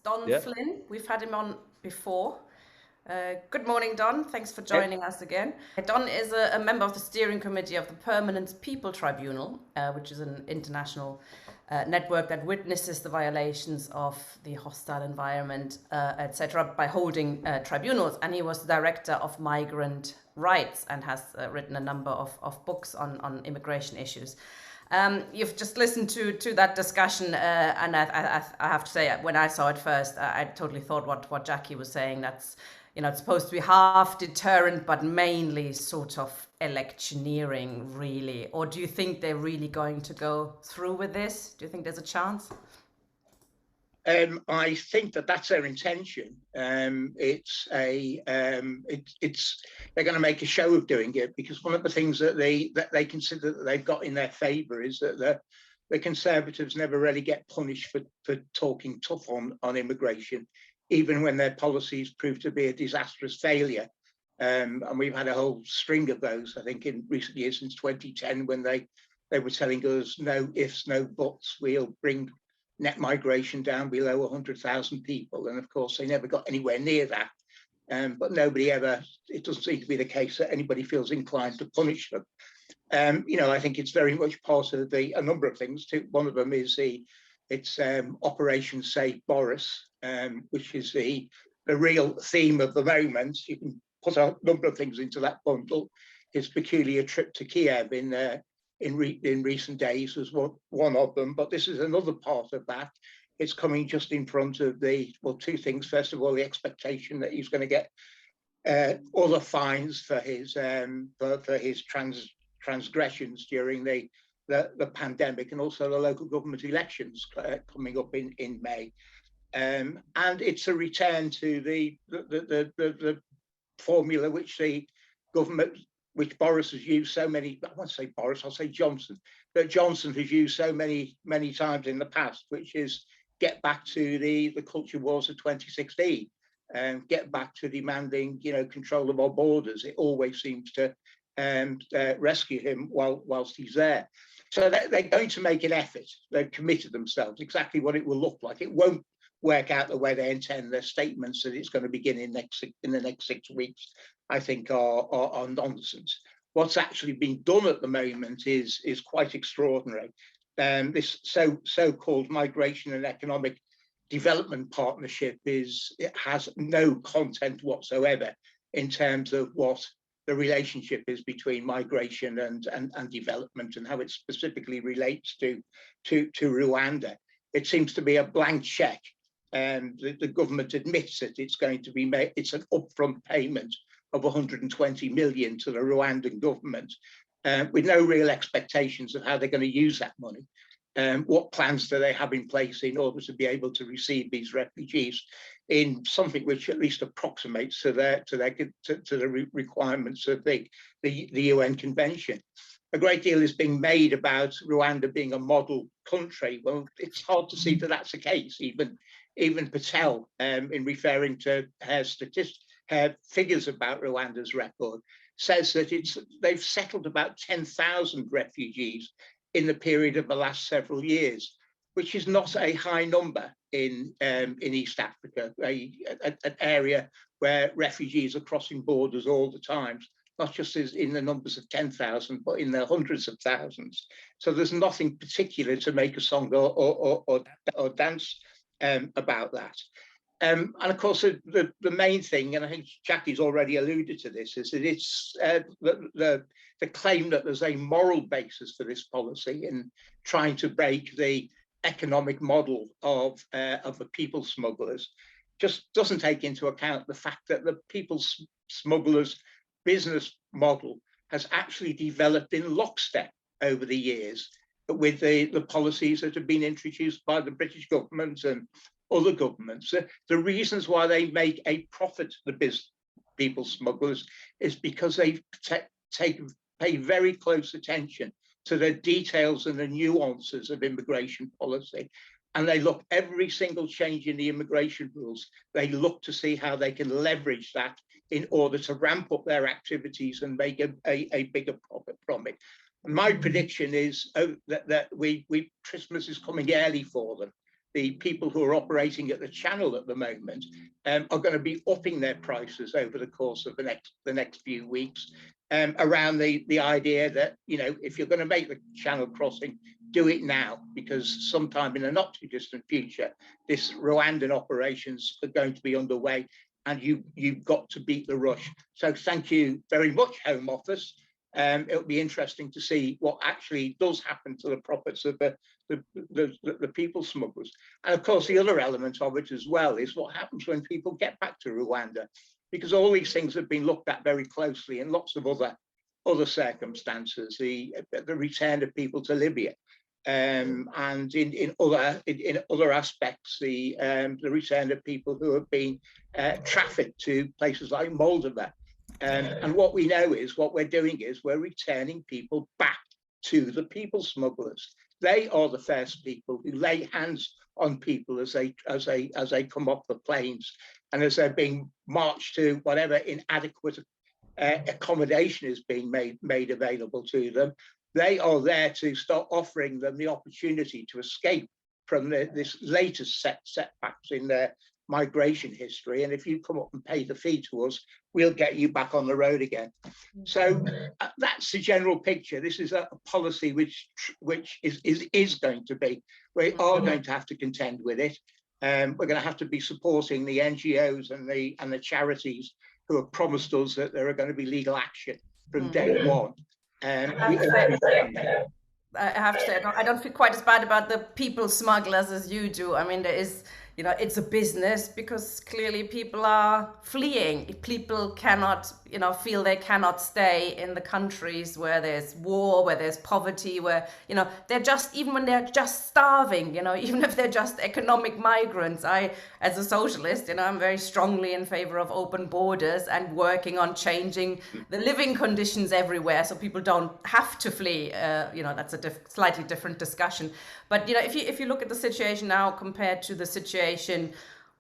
Don Yeah. Flynn. We've had him on before. Good morning, Don. Thanks for Yeah. joining us again. Don is a member of the steering committee of the Permanent Peoples Tribunal, which is an international network that witnesses the violations of the hostile environment, etc., by holding tribunals. And he was the director of Migrant Rights and has written a number of books on immigration issues. You've just listened to that discussion, and I have to say, when I saw it first, I totally thought what Jackie was saying. That's, it's supposed to be half deterrent, but mainly sort of electioneering, really. Or do you think they're really going to go through with this? Do you think there's a chance? I think that's their intention. It's they're going to make a show of doing it, because one of the things that they consider that they've got in their favour is that the Conservatives never really get punished for talking tough on immigration, even when their policies prove to be a disastrous failure. And we've had a whole string of those, I think, in recent years, since 2010, when they were telling us no ifs, no buts, we'll bring net migration down below 100,000 people. And of course, they never got anywhere near that. But nobody ever, it doesn't seem to be the case that anybody feels inclined to punish them. I think it's very much part of a number of things. One of them is it's Operation Save Boris, which is the real theme of the moment. You can put a number of things into that bundle. His peculiar trip to Kiev in recent days was one of them, but this is another part of that. It's coming just in front of two things. First of all, the expectation that he's going to get other fines for his transgressions during the pandemic, and also the local government elections coming up in May. And it's a return to the formula which the government, which Boris has used so many, I won't say Boris, I'll say Johnson, that Johnson has used so many times in the past, which is get back to the culture wars of 2016 and get back to demanding, control of our borders. It always seems to rescue him whilst he's there. So they're going to make an effort. They've committed themselves. Exactly what it will look like, it won't work out the way they intend. Their statements that it's going to begin in the next 6 weeks, I think, are nonsense. What's actually being done at the moment is quite extraordinary. This so-called Migration and Economic Development Partnership has no content whatsoever in terms of what the relationship is between migration and development, and how it specifically relates to Rwanda. It seems to be a blank check. The government admits that it's going to be made. It's an upfront payment of 120 million to the Rwandan government, with no real expectations of how they're going to use that money. What plans do they have in place in order to be able to receive these refugees in something which at least approximates to the requirements of the UN Convention? A great deal is being made about Rwanda being a model country. Well, it's hard to see that that's the case. Even Patel, in referring to her figures about Rwanda's record, says that they've settled about 10,000 refugees in the period of the last several years, which is not a high number in East Africa, an area where refugees are crossing borders all the time, not just in the numbers of 10,000, but in the hundreds of thousands. So there's nothing particular to make a song or dance about that. And of course, the main thing, and I think Jackie's already alluded to this, is that it's the claim that there's a moral basis for this policy in trying to break the economic model of the people smugglers just doesn't take into account the fact that the people smugglers business model has actually developed in lockstep over the years with the policies that have been introduced by the British government and other governments. The reasons why they make a profit, the people smugglers, is because they pay very close attention to the details and the nuances of immigration policy. And they look every single change in the immigration rules, they look to see how they can leverage that in order to ramp up their activities and make a bigger profit from it. My prediction is that Christmas is coming early for them. the people who are operating at the channel at the moment are going to be upping their prices over the course of the next few weeks, around the idea that, you know, if you're going to make the channel crossing, do it now, because sometime in a not too distant future, this Rwandan operations are going to be underway, and you've got to beat the rush. So thank you very much, Home Office. It'll be interesting to see what actually does happen to the profits of the people smugglers. And of course, the other element of it as well is what happens when people get back to Rwanda, because all these things have been looked at very closely in lots of other circumstances, the return of people to Libya. And in other aspects, the return of people who have been trafficked to places like Moldova. And what we know is what we're doing is we're returning people back to the people smugglers. They are the first people who lay hands on people as they come off the planes, and as they're being marched to whatever inadequate accommodation is being made available to them. They are there to start offering them the opportunity to escape from this latest setbacks in their migration history. And if you come up and pay the fee to us, we'll get you back on the road again. So that's the general picture. This is a policy which is going to be, we are going to have to contend with it. We're going to have to be supporting the NGOs and the charities who have promised us that there are going to be legal action from day one. I have to say, I don't feel quite as bad about the people smugglers as you do. I mean, there is, you know, it's a business, because clearly people are fleeing. People cannot, you know, feel they cannot stay in the countries where there's war, where there's poverty, where, you know, they're just, even when they're just starving, you know, even if they're just economic migrants. I, as a socialist, you know, I'm very strongly in favor of open borders and working on changing the living conditions everywhere so people don't have to flee. You know, that's a slightly different discussion. But, you know, if you look at the situation now compared to the situation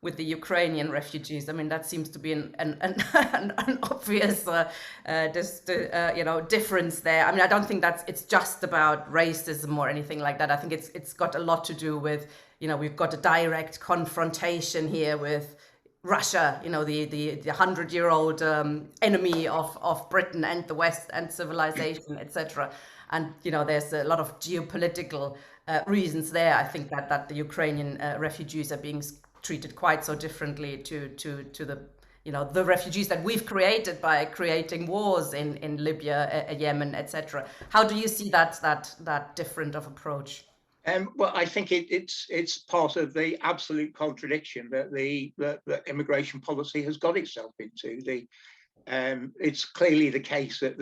with the Ukrainian refugees, I mean, that seems to be an obvious you know, difference there. I mean, I don't think it's just about racism or anything like that. I think it's got a lot to do with, you know, we've got a direct confrontation here with Russia, you know, the 100-year-old enemy of Britain and the West and civilization, etc. And, you know, there's a lot of geopolitical reasons there. I think that the Ukrainian refugees are being treated quite so differently to the, you know, the refugees that we've created by creating wars in Libya, Yemen, etc. How do you see that different of approach? Well, I think it's part of the absolute contradiction that the immigration policy has got itself into. It's clearly the case that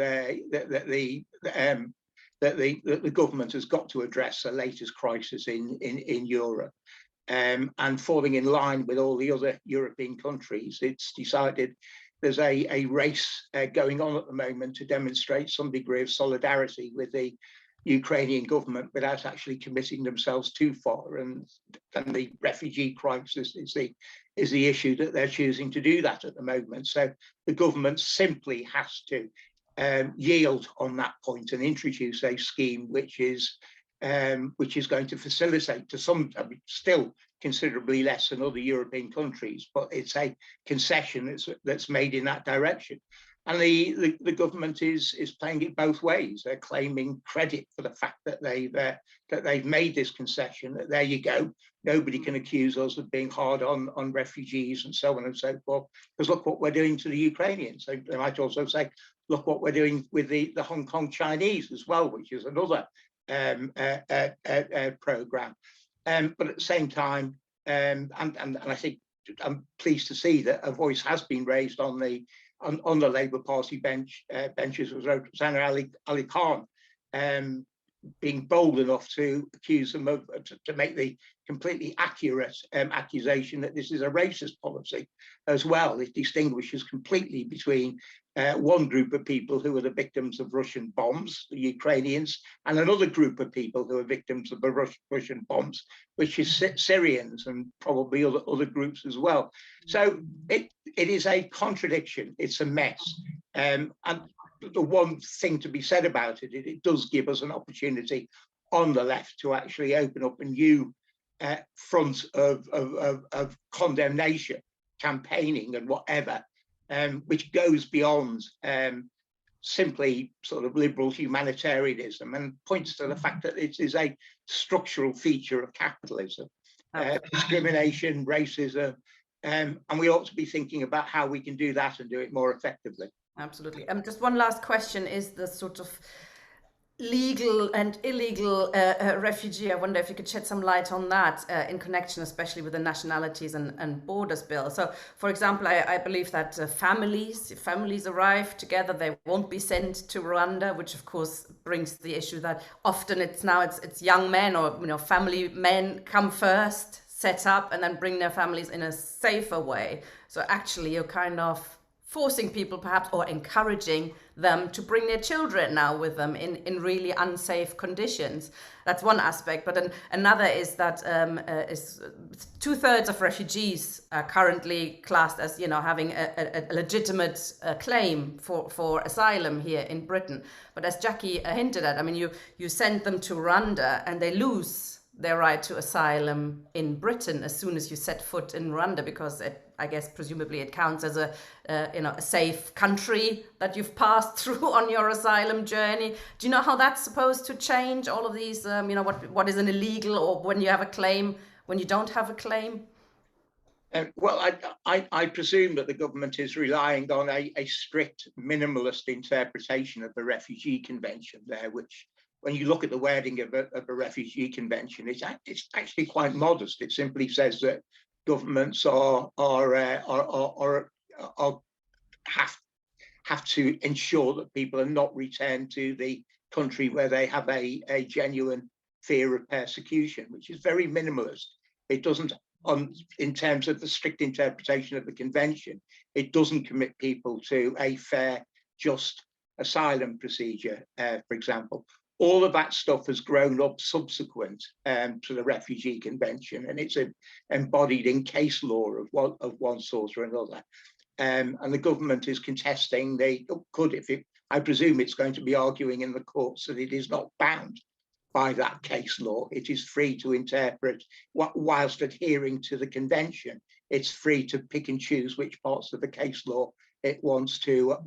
the government has got to address the latest crisis in Europe, and falling in line with all the other European countries. It's decided there's a race going on at the moment to demonstrate some degree of solidarity with the Ukrainian government without actually committing themselves too far, and the refugee crisis is the issue that they're choosing to do that at the moment. So the government simply has to yield on that point and introduce a scheme which is going to facilitate, to some, I mean, still considerably less than other European countries, but it's a concession that's made in that direction. And the government is playing it both ways. They're claiming credit for the fact that they've made this concession, that there you go, nobody can accuse us of being hard on refugees and so on and so forth, because look what we're doing to the Ukrainians. They might also say, look what we're doing with the Hong Kong Chinese as well, which is another program. But at the same time, and I think I'm pleased to see that a voice has been raised on the Labour Party benches with Rosanna Ali Khan, being bold enough to accuse them of, to make the completely accurate accusation that this is a racist policy as well. It distinguishes completely between one group of people who are the victims of Russian bombs, the Ukrainians, and another group of people who are victims of the Russian bombs, which is Syrians and probably other groups as well. So it is a contradiction. It's a mess. And the one thing to be said about it, it does give us an opportunity on the left to actually open up a new front of condemnation, campaigning and whatever, which goes beyond simply sort of liberal humanitarianism, and points to the fact that it is a structural feature of capitalism, discrimination, racism, and we ought to be thinking about how we can do that and do it more effectively. Absolutely. Just one last question is the sort of legal and illegal refugee. I wonder if you could shed some light on that in connection, especially with the Nationalities and Borders Bill. So, for example, I believe that if families arrive together, they won't be sent to Rwanda, which of course brings the issue that often it's young men or family men come first, set up, and then bring their families in a safer way. So actually, you're kind of forcing people perhaps, or encouraging them to bring their children now with them in really unsafe conditions. That's one aspect. But then another is that is 2/3 of refugees are currently classed as having a legitimate claim for asylum here in Britain. But as Jackie hinted at, I mean, you send them to Rwanda and they lose their right to asylum in Britain as soon as you set foot in Rwanda, because I guess presumably it counts as a safe country that you've passed through on your asylum journey. Do you know how that's supposed to change all of these? What is an illegal, or when you have a claim, when you don't have a claim? Well, I presume that the government is relying on a strict minimalist interpretation of the Refugee Convention there, which, when you look at the wording of a refugee convention, it's actually quite modest. It simply says that governments have to ensure that people are not returned to the country where they have a genuine fear of persecution, which is very minimalist. It doesn't, in terms of the strict interpretation of the convention, it doesn't commit people to a fair, just asylum procedure, for example. All of that stuff has grown up subsequent to the Refugee Convention, and it's embodied in case law of one sort or another. And the government is contesting. I presume it's going to be arguing in the courts that it is not bound by that case law. It is free to interpret whilst adhering to the convention. It's free to pick and choose which parts of the case law it wants to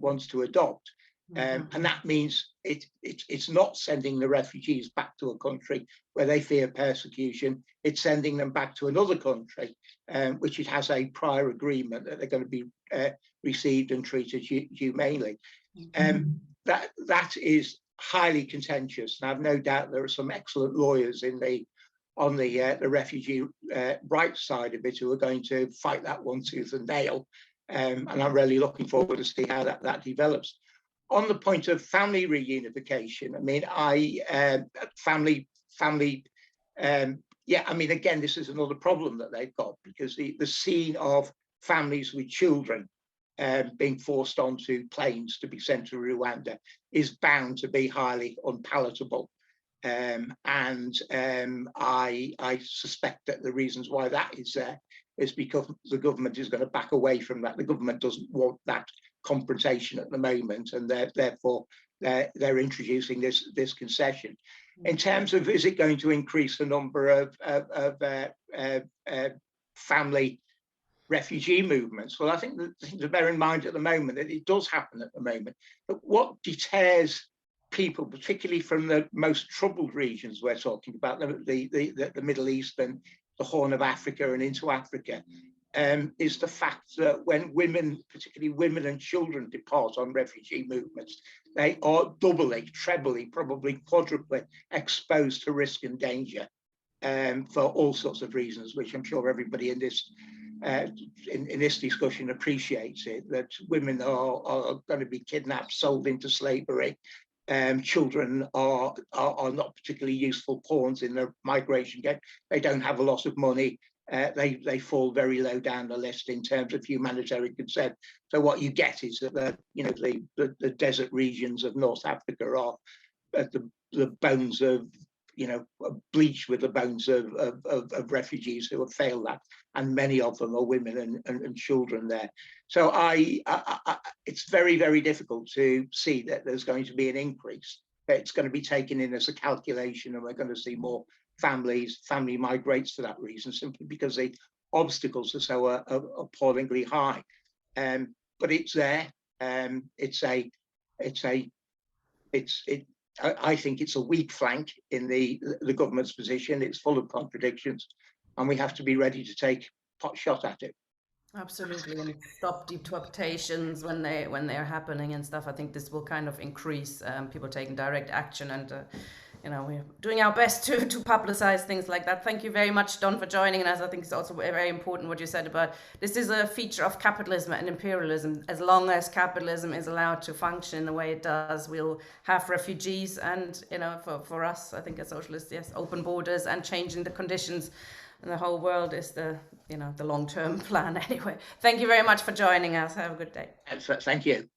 adopt. And that means it's not sending the refugees back to a country where they fear persecution. It's sending them back to another country, which it has a prior agreement that they're going to be received and treated humanely. That is highly contentious, and I've no doubt there are some excellent lawyers on the refugee rights side of it who are going to fight that one tooth and nail. And I'm really looking forward to see how that develops. On the point of family reunification, I mean, again, this is another problem that they've got, because the scene of families with children being forced onto planes to be sent to Rwanda is bound to be highly unpalatable. I suspect that the reasons why that is there is because the government is going to back away from that. The government doesn't want that confrontation at the moment, and therefore they're introducing this concession. In terms of, is it going to increase the number of family refugee movements? Well, I think the thing to bear in mind at the moment that it does happen at the moment. But what deters people, particularly from the most troubled regions we're talking about, the Middle East and the Horn of Africa and into Africa, is the fact that when women, particularly women and children, depart on refugee movements, they are doubly, trebly, probably quadruply exposed to risk and danger for all sorts of reasons, which I'm sure everybody in this discussion appreciates it, that women are going to be kidnapped, sold into slavery. Children are not particularly useful pawns in the migration game. They don't have a lot of money. They fall very low down the list in terms of humanitarian consent. So what you get is that the desert regions of North Africa are at the bones of, bleached with the bones of refugees who have failed that, and many of them are women and children there. So it's very, very difficult to see that there's going to be an increase. It's going to be taken in as a calculation, and we're going to see more family migrates for that reason, simply because the obstacles are so appallingly high. But it's there. I think it's a weak flank in the government's position. It's full of contradictions, and we have to be ready to take pot shot at it. Absolutely, and stop deportations when they're happening and stuff. I think this will kind of increase people taking direct action, and we're doing our best to publicize things like that. Thank you very much, Don, for joining us. I think it's also very important what you said about this is a feature of capitalism and imperialism. As long as capitalism is allowed to function in the way it does, we'll have refugees, and for us, I think as socialists, yes, open borders and changing the conditions in the whole world is the long-term plan anyway. Thank you very much for joining us. Have a good day. Thank you.